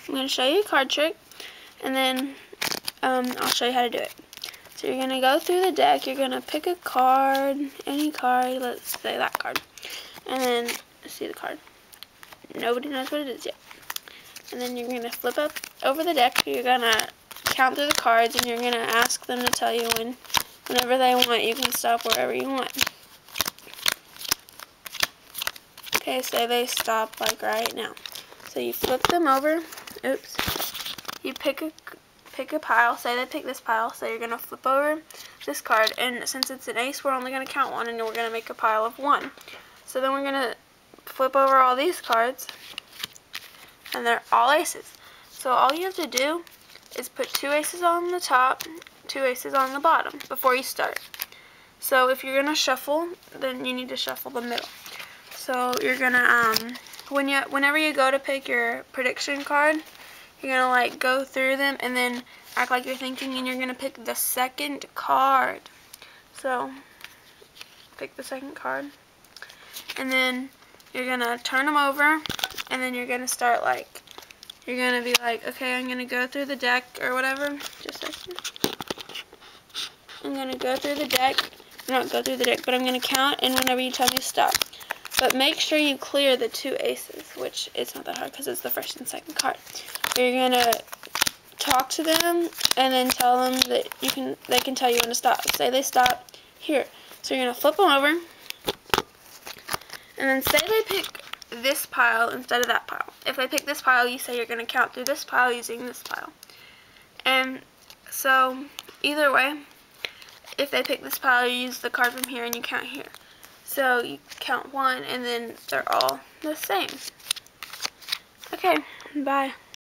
I'm going to show you a card trick, and then I'll show you how to do it. So you're going to go through the deck, you're going to pick a card, any card, let's say that card, and then see the card. Nobody knows what it is yet. And then you're going to flip up over the deck, you're going to count through the cards, and you're going to ask them to tell you whenever they want. You can stop wherever you want. Okay, say they stop like right now. So you flip them over, oops, you pick a pile, say they pick this pile, so you're going to flip over this card, and since it's an ace, we're only going to count one, and we're going to make a pile of 1. So then we're going to flip over all these cards, and they're all aces. So all you have to do is put 2 aces on the top, 2 aces on the bottom before you start. So if you're going to shuffle, then you need to shuffle the middle. So you're going to, whenever you go to pick your prediction card, you're going to like go through them and then act like you're thinking, and you're going to pick the second card. So pick the second card, and then you're going to turn them over, and then you're going to start like, you're going to be like, okay, I'm going to go through the deck or whatever. Just a second. I'm going to go through the deck. Not go through the deck, but I'm going to count, and whenever you tell me to stop. But make sure you clear the 2 aces, which it's not that hard because it's the first and second card. You're going to talk to them and then tell them that they can tell you when to stop. Say they stop here. So you're going to flip them over, and then say they pick this pile instead of that pile. If they pick this pile, you say you're going to count through this pile using this pile. And so either way, if they pick this pile, you use the card from here and you count here. So you count 1, and then they're all the same. Okay, bye.